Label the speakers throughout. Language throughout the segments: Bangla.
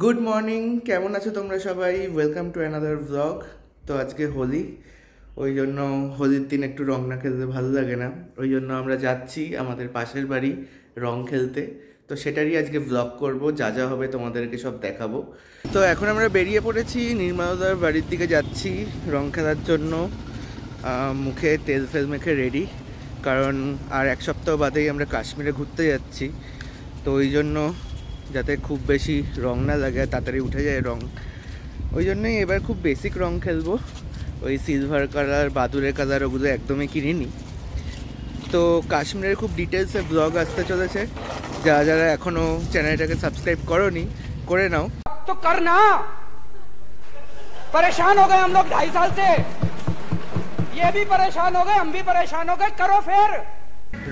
Speaker 1: গুড মর্নিং, কেমন আছো তোমরা সবাই? Welcome to another blog. তো আজকে হোলি, ওই জন্য হোলির দিন একটু রং না খেলতে ভালো লাগে না, ওই জন্য আমরা যাচ্ছি আমাদের পাশের বাড়ি রং খেলতে। তো সেটারই আজকে ব্লগ করব, যা যা হবে তোমাদেরকে সব দেখাবো। তো এখন আমরা বেরিয়ে পড়েছি, নির্মলদার বাড়ির দিকে যাচ্ছি রং খেলার জন্য। মুখে তেল ফেল মেখে রেডি, কারণ আর এক সপ্তাহ বাদেই আমরা কাশ্মীরে ঘুরতে যাচ্ছি। তো ওই জন্য যাতে খুব বেশি রং না লাগে, তাড়াতাড়ি উঠে যায় রং, ওই জন্যই এবার খুব বেসিক রং খেলবো। ওই সিলভার কালার, বাদুড়ের কালার ওগুলো একদমই কিনিনি। তো কাশ্মীরের খুব ডিটেলসে ব্লগ আসতে চলেছে, যারা যারা এখনও চ্যানেলটাকে সাবস্ক্রাইব করোনি করে নাও।
Speaker 2: तो करना परेशान हो गए हम लोग 2.5 साल से, ये भी परेशान हो गए, हम भी परेशान हो गए, करो फिर।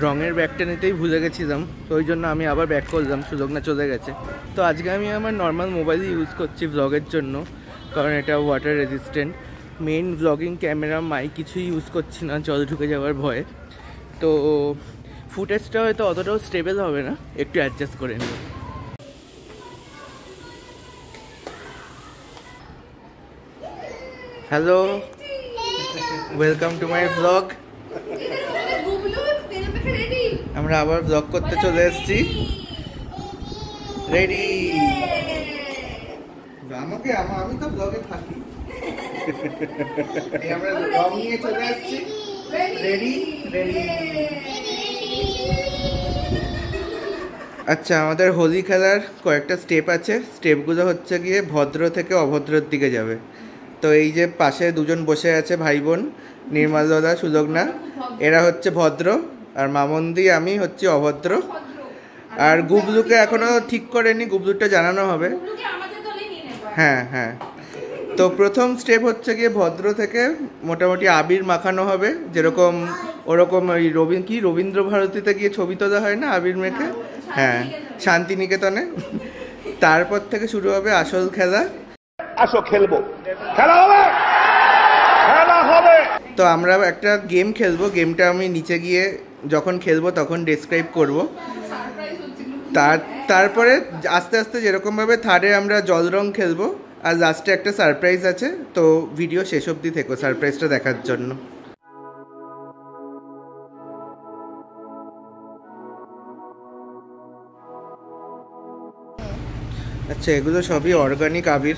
Speaker 1: রঙের ব্যাগটা নিতেই ভুলে গেছিলাম, তো ওই জন্য আমি আবার ব্যাক করলাম, সুযোগ না চলে গেছে। তো আজকে আমি আমার নর্মাল মোবাইলই ইউজ করছি ব্লগের জন্য, কারণ এটা water resistant. Main blogging camera, mic কিছুই ইউজ করছি না, জল ঢুকে যাওয়ার ভয়ে। তো ফুটেজটা হয়তো অতটাও স্টেবল হবে না, একটু অ্যাডজাস্ট করে নেব। Hello, welcome to my blog. আমরা আবার ব্লগ করতে চলে এসেছি। রেডি? আমাকে আমি তো ব্লগে থাকি। আমরা রং নিয়ে চলে আসছি। Ready ready. আচ্ছা, আমাদের হোলি খেলার কয়েকটা স্টেপ আছে। স্টেপগুলো হচ্ছে গিয়ে ভদ্র থেকে অভদ্রের দিকে যাবে। তো এই যে পাশে দুজন বসে আছে ভাই বোন, নির্মলদা, সুলগ্না, এরা হচ্ছে ভদ্র, আর মামন্দি আমি হচ্ছে অভদ্র। আর গুবলুকে এখনো ঠিক করেনি, গুবলুটা জানানো হবে। হ্যাঁ হ্যাঁ। তো প্রথম স্টেপ হচ্ছে গিয়ে ভদ্র থেকে মোটামুটি আবির মাখানো হবে, যেরকম ওরকম ওই রবীন্দ্র ভারতীতে গিয়ে ছবি তোলা হয় না আবির মেখে, হ্যাঁ, শান্তিনিকেতনে। তারপর থেকে শুরু হবে আসল খেলা।
Speaker 3: আসো খেলবো, খেলা হবে, খেলা হবে।
Speaker 1: তো আমরা একটা গেম খেলবো, গেমটা আমি নিচে গিয়ে যখন খেলবো তখন ডেসক্রাইব করব। তারপরে আস্তে আস্তে যেরকমভাবে থার্ডে আমরা জল রং খেলবো, আর লাস্টে একটা সারপ্রাইজ আছে। তো ভিডিও শেষ অবধি থেকো সারপ্রাইজটা দেখার জন্য। আচ্ছা, এগুলো সবই অর্গানিক আবির,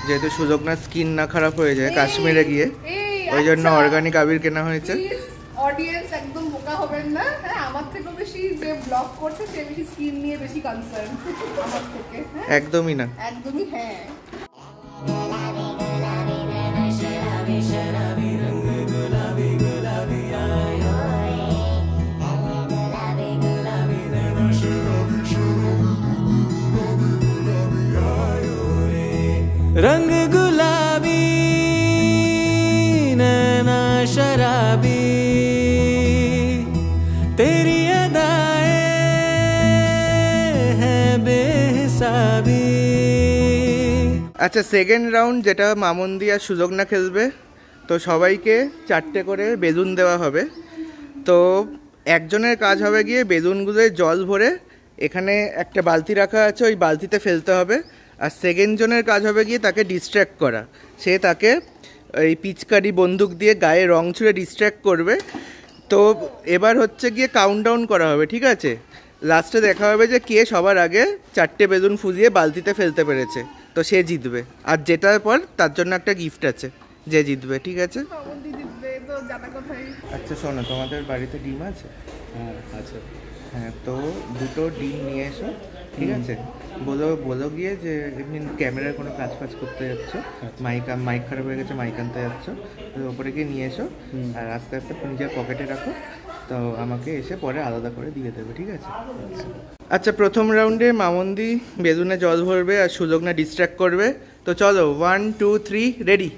Speaker 1: যেহেতু সুলগ্নার স্কিন না খারাপ হয়ে যায় কাশ্মীরে গিয়ে, ওই জন্য অর্গানিক আবির কেনা হয়েছে।
Speaker 4: অডিয়েন্স একদম বোকা হবেন না, হ্যাঁ, আমার থেকে বেশি যে ব্লগ করছে সে বেশি স্কিন নিয়ে বেশি কনসার্ন আমার থেকে।
Speaker 1: একদমই না,
Speaker 4: একদমই হ্যাঁ।
Speaker 5: रंग गुलाबी नैना शराबी तेरी अदाएं हैं बेहिसाबी।
Speaker 1: আচ্ছা, সেকেন্ড রাউন্ড যেটা মামন্দি আর সুলগ্না খেলবে। তো সবাইকে 4টে করে বেলুন দেওয়া হবে। তো একজনের কাজ হবে গিয়ে বেলুনগুলোয় জল ভরে এখানে একটা বালতি রাখা আছে, ওই বালতিতে ফেলতে হবে। আর সেকেন্ড জনের কাজ হবে গিয়ে তাকে ডিস্ট্র্যাক্ট করা, সে তাকে এই পিচকারি বন্দুক দিয়ে গায়ে রং ছুঁড়ে ডিস্ট্র্যাক্ট করবে। তো এবার হচ্ছে গিয়ে কাউন্টডাউন করা হবে, ঠিক আছে? লাস্টে দেখা হবে যে কে সবার আগে 4টে বেলুন ফুলিয়ে বালতিতে ফেলতে পেরেছে, তো সে জিতবে। আর জেতার পর তার জন্য একটা গিফট আছে, যে জিতবে, ঠিক আছে? আচ্ছা শোনো, তোমাদের বাড়িতে ডিম আছে?
Speaker 5: হ্যাঁ আচ্ছা,
Speaker 1: হ্যাঁ, তো 2টো ডিম নিয়ে এসো, ঠিক আছে? বলো গিয়ে যে এমনি ক্যামেরার কোনো কাজ করতে যাচ্ছ, মাইক খারাপ হয়ে গেছে, মাইক আনতে যাচ্ছ, তো ওপরে গিয়ে নিয়ে এসো। আর আস্তে আস্তে নিজের পকেটে রাখো, তো আমাকে এসে পরে আলাদা করে দিয়ে দেবে, ঠিক আছে? আচ্ছা, প্রথম রাউন্ডে মামন্দি বেলুনে জল ভরবে আর সুলগ্না ডিস্ট্র্যাক্ট করবে। তো চলো, 1 2 3 রেডি।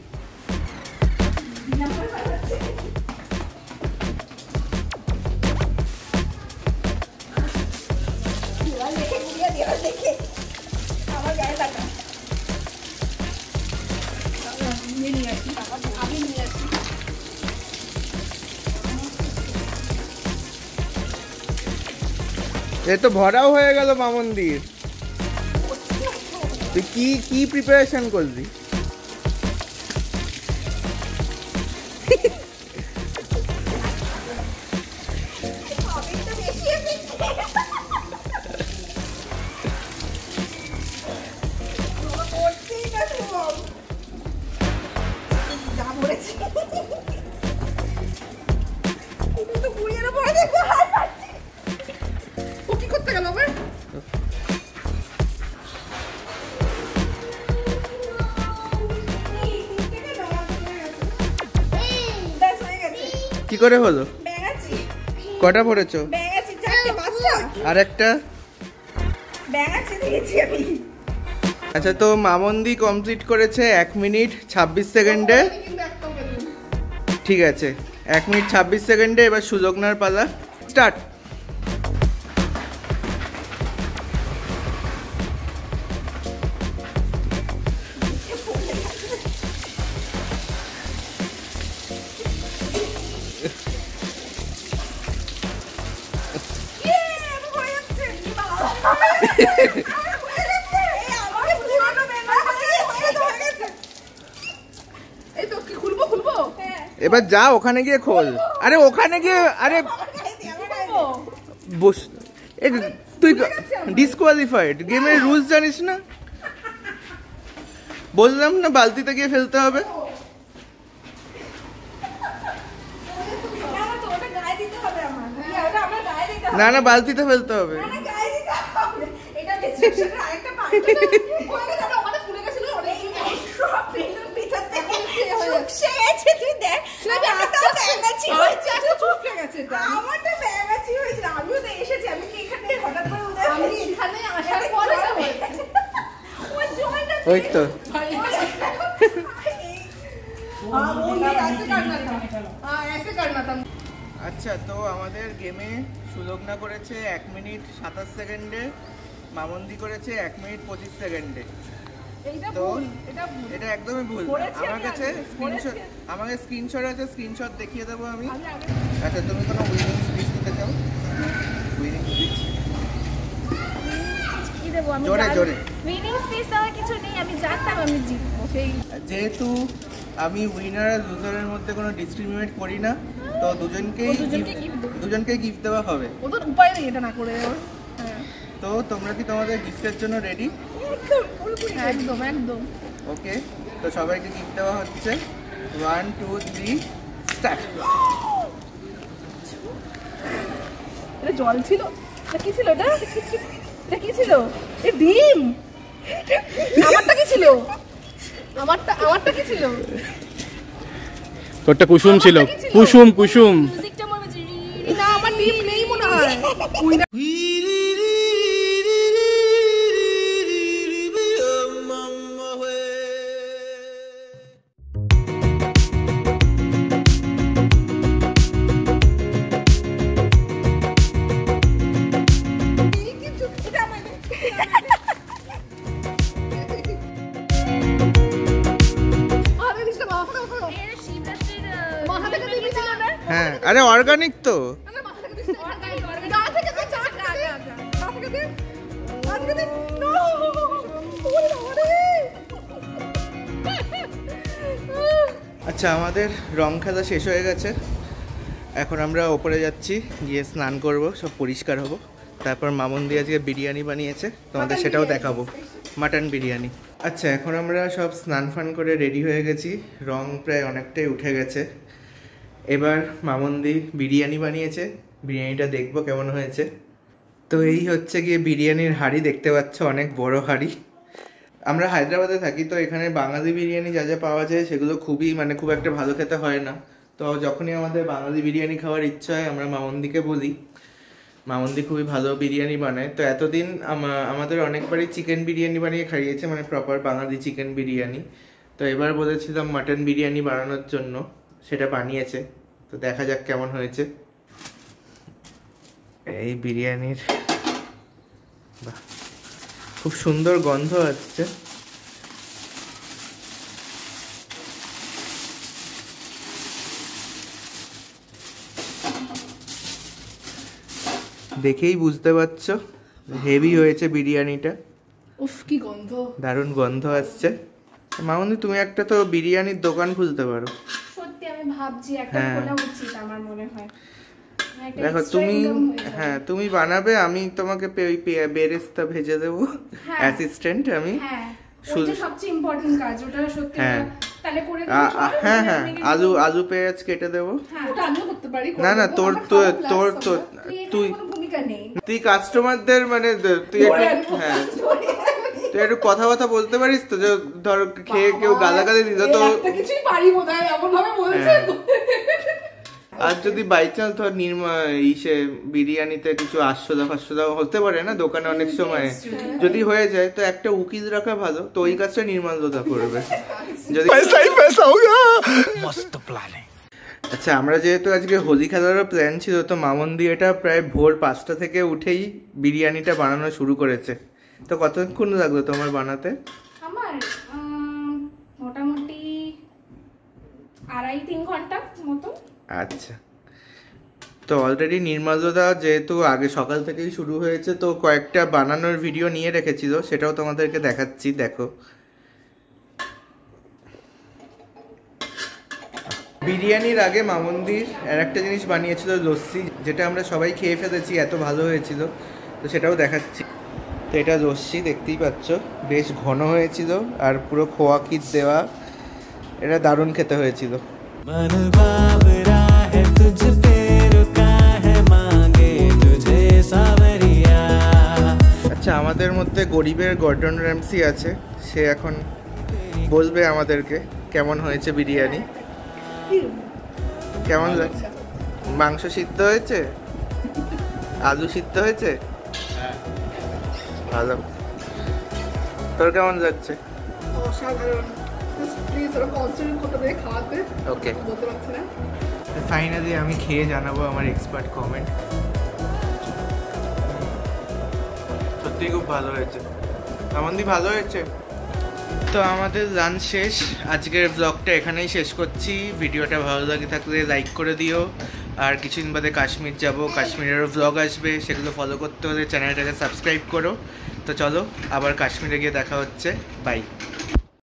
Speaker 1: এ তো ভরাও হয়ে গেল মামন্দির। তুই কি প্রিপারেশন করলি? কি করে হলো? কটা পড়েছো? আর একটা। আচ্ছা, তো মামন্দি কমপ্লিট করেছে 1 মিনিট 26 সেকেন্ডে। ঠিক আছে, 1 মিনিট 26 সেকেন্ডে। এবার সুযোগনার পালা, স্টার্ট। এবার যা ওখানে গিয়ে খোল। আরে ওখানে গিয়ে, আরে বস। তুই ডিসকোয়ালিফাইড, গেমের রুলস জানিস না? বললাম না বালতিতে গিয়ে ফেলতে হবে। না না, বালতিতে ফেলতে হবে। ওই তো আচ্ছা, তো আমাদের গেমে সুলগ্না করেছে 1 মিনিট 27 সেকেন্ডে, মামন্দি করেছে 1 মিনিট 25 সেকেন্ডে। তো এটা একদমই ভুল। আমার কাছে স্ক্রিনশট আছে, স্ক্রিনশট দেখিয়ে দেবো আমি। আচ্ছা, তুমি কোনো উইনিং স্পিচ দিতে চাও? উইনিং স্পিচ
Speaker 6: কি দেব আমি?
Speaker 1: জোরে জোরে।
Speaker 6: উইনিং স্পিচ দেওয়ার কিছু নেই, আমি জানতাম আমি জিতবো। সেই
Speaker 1: যেহেতু আমি উইনার আর লুজারের মধ্যে কোনো ডিসক্রিমিনেট করি না, তো দুজনকে গিফট দেওয়া হবে।
Speaker 4: ওদের উপায় নেই এটা না করে।
Speaker 1: তো তোমরা কি তোমাদের গিফটের জন্য রেডি?
Speaker 4: একদম একদম।
Speaker 1: ওকে, তো সবাইকে গিফট দেওয়া হচ্ছে। 1 2 3 স্টার্ট।
Speaker 4: এটা জল ছিল? এটা কি ছিল? এটা কি ছিল? এ ডিম। আমারটা কি ছিল? আমারটা কি ছিল?
Speaker 5: তোরটা কুসুম ছিল। কুসুম।
Speaker 6: মিউজিকটা মনে হচ্ছে
Speaker 4: না, আমার ডিম নেই মনে হয়।
Speaker 1: হ্যাঁ, আরে অর্গানিক তো। আচ্ছা, আমাদের রং খেলা শেষ হয়ে গেছে। এখন আমরা ওপরে যাচ্ছি, গিয়ে স্নান করব, সব পরিষ্কার হব। তারপর মামন্দি আজকে বিরিয়ানি বানিয়েছে, তোমাদের সেটাও দেখাবো, মাটন বিরিয়ানি। আচ্ছা, এখন আমরা সব স্নান ফান করে রেডি হয়ে গেছি। রং প্রায় অনেকটাই উঠে গেছে। এবার মামন্দি বিরিয়ানি বানিয়েছে, বিরিয়ানিটা দেখবো কেমন হয়েছে। তো এই হচ্ছে গিয়ে বিরিয়ানির হাঁড়ি, দেখতে পাচ্ছ অনেক বড় হাঁড়ি। আমরা হায়দ্রাবাদে থাকি, তো এখানে বাঙালি বিরিয়ানি যা যা পাওয়া যায় সেগুলো খুব একটা ভালো খেতে হয় না। তো যখনই আমাদের বাঙালি বিরিয়ানি খাওয়ার ইচ্ছা হয় আমরা মামন্দিকে বলি। মামন্দি খুবই ভালো বিরিয়ানি বানায়। তো এতদিন আমাদের অনেকবারই চিকেন বিরিয়ানি বানিয়ে খাইয়েছে, মানে প্রপার বাঙালি চিকেন বিরিয়ানি। তো এবার বলেছিলাম মাটন বিরিয়ানি বানানোর জন্য, সেটা বানিয়েছে। তো দেখা যাক কেমন হয়েছে। এই বিরিয়ানির বাহ, খুব সুন্দর গন্ধ আসছে। দেখেই বুঝতে পারছো হেভি হয়েছে বিরিয়ানিটা।
Speaker 4: উফ কি গন্ধ।
Speaker 1: দারুণ গন্ধ আসছে। মামনি তুমি একটা তো বিরিয়ানির দোকান খুলতে পারো।
Speaker 6: সত্যি আমি ভাবছি একটা খোলা উচিত আমার মনে হয়। একটা
Speaker 1: দেখো
Speaker 6: extra
Speaker 1: তুমি
Speaker 6: income হয়ে যাবে।
Speaker 1: হ্যাঁ তুমি বানাবে, আমি তোমাকে ওই বেরেস্তা ভেজে দেবো,
Speaker 6: হ্যাঁ।
Speaker 1: অ্যাসিস্ট্যান্ট আমি।
Speaker 6: হ্যাঁ
Speaker 1: শুধু-
Speaker 6: ওটা সবচেয়ে ইম্পর্টেন্ট কাজ, ওটা সত্যি
Speaker 1: হ্যাঁ।
Speaker 6: তাহলে করে দিবি
Speaker 1: হ্যাঁ হ্যাঁ, আলু পেঁয়াজ কেটে দেবো।
Speaker 4: ওটা আমিও করতে পারি।
Speaker 1: না না, তোর তুই
Speaker 6: কোনো ভূমিকা নেই।
Speaker 1: তুই কাস্টমারদের মানে তুই একটু হ্যাঁ তুই একটু কথা বলতে পারিস তো, যে ধর খেয়ে কেউ গালাগালি দিত তো।
Speaker 4: একটা কিছুই পারি বোধহয়, এমন ভাবে বলছে।
Speaker 1: আর যদি বাই চান্স ধর ইসে বিরিয়ানিতে কিছু আশ্রদা হতে পারে না দোকানে অনেক সময়, যদি হয়ে যায় তো একটা উকিল রাখা ভালো, তো ওই কাজটা নির্মলদা করবে। যদি আচ্ছা, আমরা যেহেতু আজকে হোলি খেলারও প্ল্যান ছিল, তো মামন্দি এটা প্রায় ভোর 5টা থেকে উঠেই বিরিয়ানিটা বানানো শুরু করেছে। তো কতক্ষণ লাগলো তোমার বানাতে?
Speaker 6: আমার মোটামুটি 2.5-3 ঘন্টা মতো।
Speaker 1: আচ্ছা, তো অলরেডি নির্মলদা যেহেতু আগে সকাল থেকেই শুরু হয়েছে, তো কয়েকটা বানানোর ভিডিও নিয়ে রেখেছিল, সেটাও তোমাদেরকে দেখাচ্ছি, দেখো। বিরিয়ানির আগে মামন্দির আর একটা জিনিস বানিয়েছিল, লস্যি, যেটা আমরা সবাই খেয়ে ফেলেছি, এত ভালো হয়েছিল, তো সেটাও দেখাচ্ছি। তো এটা লস্যি দেখতেই পাচ্ছ, বেশ ঘন হয়েছিল আর পুরো খোয়া ক্ষীর দেওয়া, এটা দারুণ খেতে হয়েছিল। আচ্ছা, আমাদের মধ্যে গরিবের গর্ডন র্যামসি আছে, সে এখন বলবে আমাদেরকে কেমন হয়েছে বিরিয়ানি। কেমন লাগছে? মাংস সিদ্ধ হয়েছে, আলু সিদ্ধ হয়েছে, ভালো। তোর কেমন যাচ্ছে?
Speaker 4: অসাধারণ। প্লিজ ওরা কনসেন্ট্রেট করতে দে খাওয়াতে।
Speaker 1: ওকে,
Speaker 4: বলতে পারছি না।
Speaker 1: ফাইনালি আমি খেয়ে জানাবো আমার এক্সপার্ট কমেন্ট। সত্যি খুব ভালো হয়েছে, আমাদের ভালো হয়েছে। তো আমাদের লাঞ্চ শেষ, আজকের ব্লগটা এখানেই শেষ করছি। ভিডিওটা ভালো লাগে থাকলে লাইক করে দিও, আর কিছুদিন বাদে কাশ্মীর যাব, কাশ্মীরেরও ব্লগ আসবে, সেগুলো ফলো করতে হলে চ্যানেলটাকে সাবস্ক্রাইব করো। তো চলো, আবার কাশ্মীরে গিয়ে দেখা হচ্ছে, বাই।